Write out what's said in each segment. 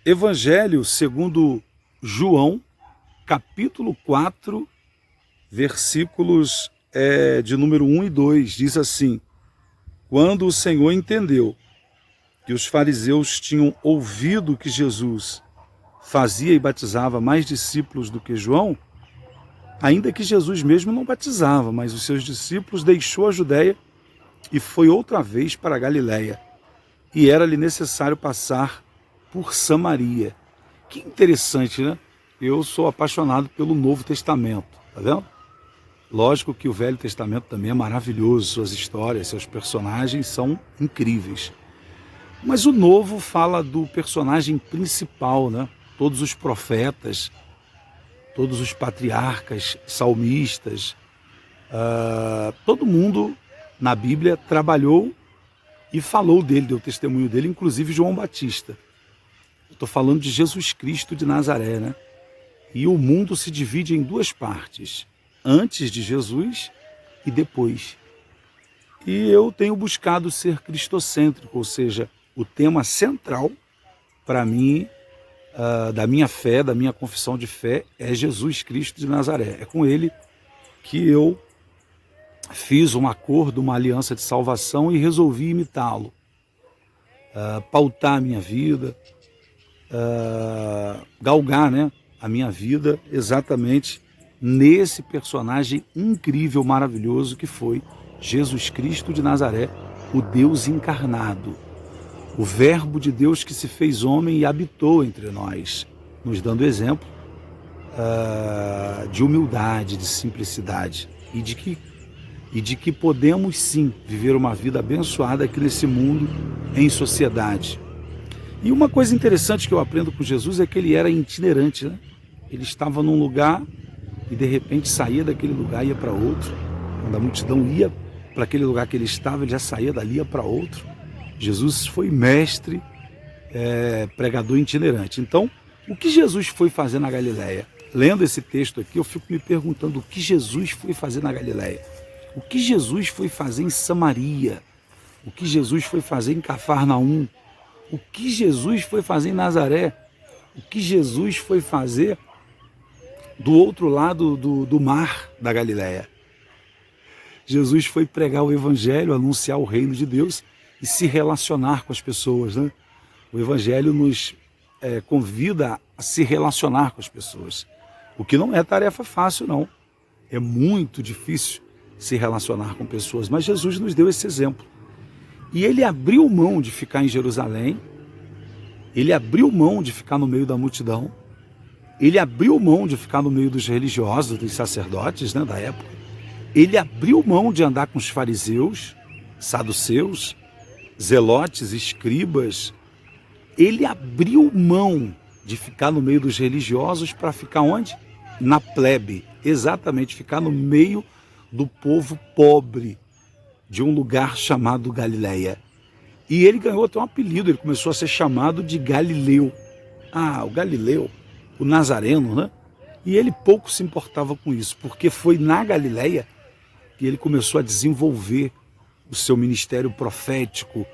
Evangelho segundo João, capítulo 4, versículos de número 1 e 2, diz assim: quando o Senhor entendeu que os fariseus tinham ouvido que Jesus fazia e batizava mais discípulos do que João, ainda que Jesus mesmo não batizava, mas os seus discípulos, deixou a Judéia e foi outra vez para a Galiléia. E era-lhe necessário passar por Samaria. Que interessante, né? Eu sou apaixonado pelo Novo Testamento, tá vendo? Lógico que o Velho Testamento também é maravilhoso, suas histórias, seus personagens são incríveis. Mas o Novo fala do personagem principal, né? Todos os profetas, todos os patriarcas, salmistas, todo mundo na Bíblia trabalhou e falou dele, deu testemunho dele, inclusive João Batista. Estou falando de Jesus Cristo de Nazaré, né? E o mundo se divide em duas partes, antes de Jesus e depois. E eu tenho buscado ser cristocêntrico, ou seja, o tema central para mim, da minha fé, da minha confissão de fé, é Jesus Cristo de Nazaré. É com ele que eu fiz um acordo, uma aliança de salvação e resolvi imitá-lo, pautar a minha vida, galgar, né, a minha vida exatamente nesse personagem incrível, maravilhoso que foi Jesus Cristo de Nazaré, o Deus encarnado, o Verbo de Deus que se fez homem e habitou entre nós, nos dando exemplo de humildade, de simplicidade e de que podemos sim viver uma vida abençoada aqui nesse mundo, em sociedade. E uma coisa interessante que eu aprendo com Jesus é que ele era itinerante, né? Ele estava num lugar e de repente saía daquele lugar e ia para outro. Quando a multidão ia para aquele lugar que ele estava, ele já saía dali e ia para outro. Jesus foi mestre, pregador itinerante. Então, o que Jesus foi fazer na Galiléia? Lendo esse texto aqui, eu fico me perguntando o que Jesus foi fazer na Galiléia. O que Jesus foi fazer em Samaria? O que Jesus foi fazer em Cafarnaum? O que Jesus foi fazer em Nazaré? O que Jesus foi fazer do outro lado do mar da Galiléia? Jesus foi pregar o Evangelho, anunciar o reino de Deus e se relacionar com as pessoas, né? O Evangelho nos convida a se relacionar com as pessoas, o que não é tarefa fácil, não. É muito difícil se relacionar com pessoas, mas Jesus nos deu esse exemplo. E ele abriu mão de ficar em Jerusalém, ele abriu mão de ficar no meio da multidão, ele abriu mão de ficar no meio dos religiosos, dos sacerdotes, né, da época, ele abriu mão de andar com os fariseus, saduceus, zelotes, escribas, ele abriu mão de ficar no meio dos religiosos para ficar onde? Na plebe, exatamente, ficar no meio do povo pobre, de um lugar chamado Galiléia. E ele ganhou até um apelido, ele começou a ser chamado de Galileu. Ah, o Galileu, o Nazareno, né? E ele pouco se importava com isso, porque foi na Galiléia que ele começou a desenvolver o seu ministério profético,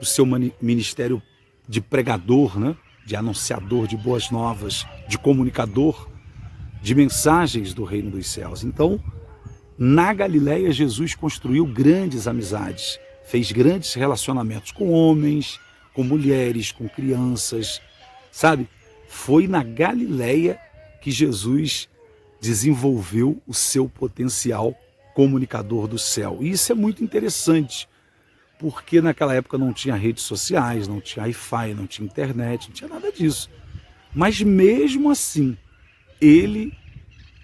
o seu ministério de pregador, né? De anunciador de boas novas, de comunicador de mensagens do reino dos céus. Então, na Galiléia, Jesus construiu grandes amizades, fez grandes relacionamentos com homens, com mulheres, com crianças, sabe? Foi na Galiléia que Jesus desenvolveu o seu potencial comunicador do céu. E isso é muito interessante, porque naquela época não tinha redes sociais, não tinha Wi-Fi, não tinha internet, não tinha nada disso. Mas mesmo assim, ele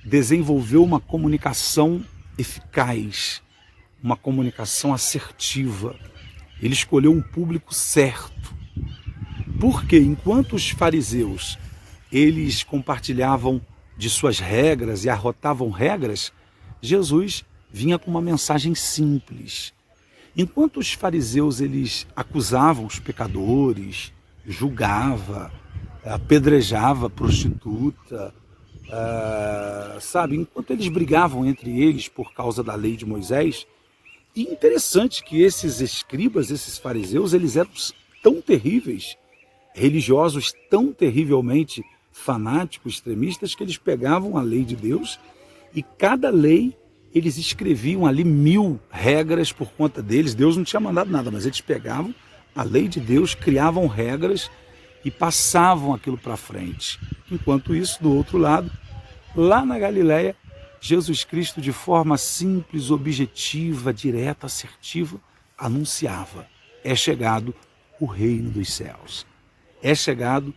desenvolveu uma comunicação eficaz, uma comunicação assertiva. Ele escolheu um público certo. Porque enquanto os fariseus, eles compartilhavam de suas regras e arrotavam regras, Jesus vinha com uma mensagem simples. Enquanto os fariseus, eles acusavam os pecadores, julgava, apedrejava a prostituta, sabe, enquanto eles brigavam entre eles por causa da lei de Moisés. E interessante que esses escribas, esses fariseus, eles eram tão terríveis religiosos tão terrivelmente fanáticos, extremistas, que eles pegavam a lei de Deus e cada lei eles escreviam ali 1000 regras por conta deles. Deus não tinha mandado nada, mas eles pegavam a lei de Deus, criavam regras e passavam aquilo para frente. Enquanto isso, do outro lado, lá na Galileia, Jesus Cristo, de forma simples, objetiva, direta, assertiva, anunciava: é chegado o reino dos céus, é chegado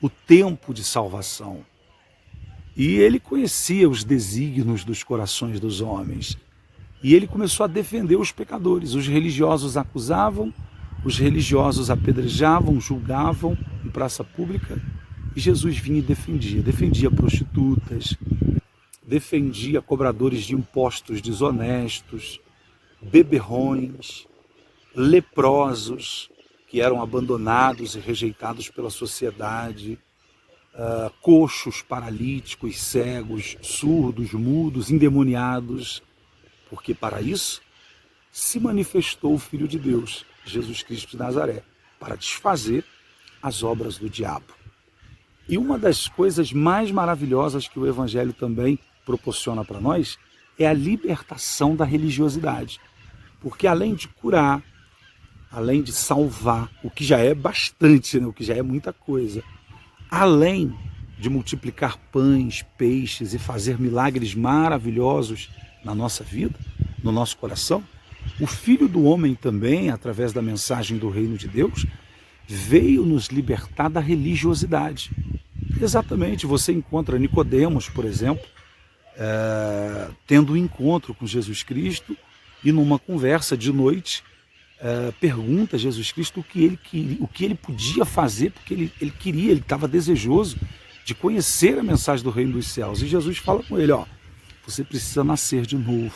o tempo de salvação. E ele conhecia os desígnios dos corações dos homens. E ele começou a defender os pecadores. Os religiosos acusavam, os religiosos apedrejavam, julgavam em praça pública. E Jesus vinha e defendia. Defendia prostitutas, defendia cobradores de impostos desonestos, beberrões, leprosos, que eram abandonados e rejeitados pela sociedade, coxos, paralíticos, cegos, surdos, mudos, endemoniados, porque para isso se manifestou o Filho de Deus, Jesus Cristo de Nazaré, para desfazer as obras do diabo. E uma das coisas mais maravilhosas que o Evangelho também proporciona para nós é a libertação da religiosidade, porque além de curar, além de salvar, o que já é bastante, né? O que já é muita coisa, além de multiplicar pães, peixes e fazer milagres maravilhosos na nossa vida, no nosso coração, o Filho do Homem também, através da mensagem do Reino de Deus, veio nos libertar da religiosidade. Exatamente, você encontra Nicodemos, por exemplo, tendo um encontro com Jesus Cristo e numa conversa de noite, pergunta a Jesus Cristo o que ele podia fazer, porque ele estava desejoso de conhecer a mensagem do reino dos céus. E Jesus fala com ele: você precisa nascer de novo.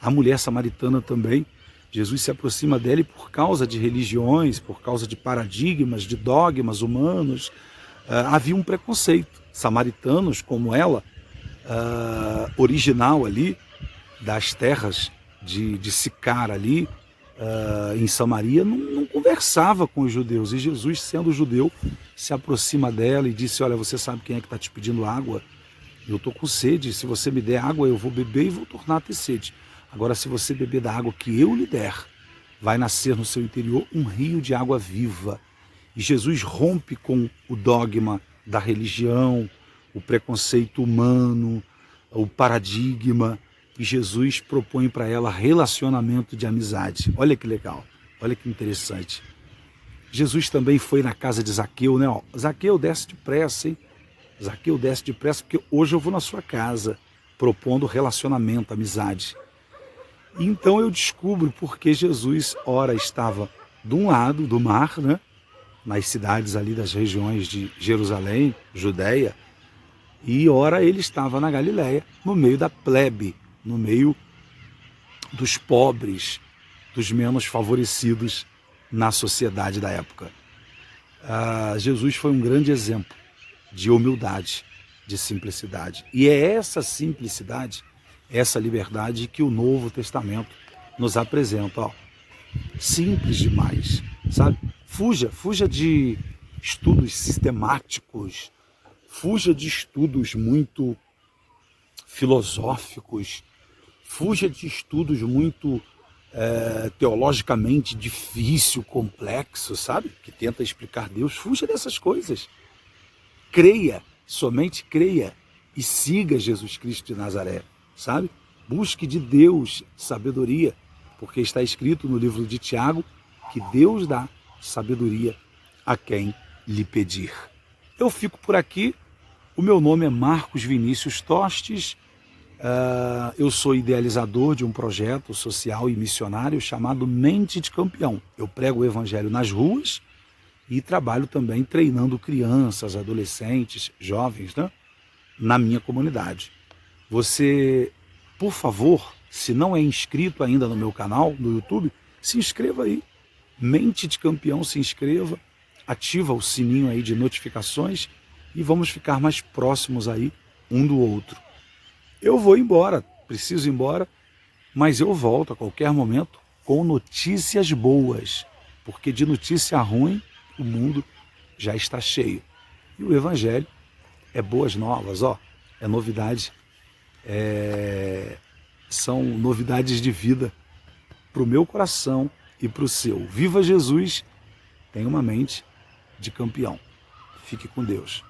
A mulher samaritana também, Jesus se aproxima dela e por causa de religiões, por causa de paradigmas, de dogmas humanos, havia um preconceito. Samaritanos como ela, original ali das terras de Sicar ali, em Samaria, não conversava com os judeus. E Jesus, sendo judeu, se aproxima dela e disse: olha, você sabe quem é que está te pedindo água? Eu estou com sede, se você me der água eu vou beber e vou tornar a ter sede. Agora, se você beber da água que eu lhe der, vai nascer no seu interior um rio de água viva. E Jesus rompe com o dogma da religião, o preconceito humano, o paradigma, e Jesus propõe para ela relacionamento de amizade. Olha que legal, olha que interessante. Jesus também foi na casa de Zaqueu, né? Zaqueu, desce depressa, hein? Zaqueu, desce depressa, porque hoje eu vou na sua casa, propondo relacionamento, amizade. E então eu descubro porque Jesus, ora, estava de um lado do mar, né? Nas cidades ali das regiões de Jerusalém, Judeia, e ora ele estava na Galileia, no meio da plebe, no meio dos pobres, dos menos favorecidos na sociedade da época. Jesus foi um grande exemplo de humildade, de simplicidade. E é essa simplicidade, essa liberdade que o Novo Testamento nos apresenta. Simples demais, sabe? Fuja de estudos sistemáticos, fuja de estudos muito filosóficos, fuja de estudos muito teologicamente difícil, complexo, sabe? Que tenta explicar Deus. Fuja dessas coisas. Creia, somente creia e siga Jesus Cristo de Nazaré, sabe? Busque de Deus sabedoria, porque está escrito no livro de Tiago que Deus dá sabedoria a quem lhe pedir. Eu fico por aqui. O meu nome é Marcos Vinícius Tostes. Eu sou idealizador de um projeto social e missionário chamado Mente de Campeão. Eu prego o evangelho nas ruas e trabalho também treinando crianças, adolescentes, jovens, né, na minha comunidade. Você, por favor, se não é inscrito ainda no meu canal, no YouTube, se inscreva aí. Mente de Campeão, se inscreva, ativa o sininho aí de notificações e vamos ficar mais próximos aí um do outro. Eu vou embora, preciso ir embora, mas eu volto a qualquer momento com notícias boas, porque de notícia ruim o mundo já está cheio. E o Evangelho é boas novas, ó, é novidade, são novidades de vida para o meu coração e para o seu. Viva Jesus, tenha uma mente de campeão. Fique com Deus.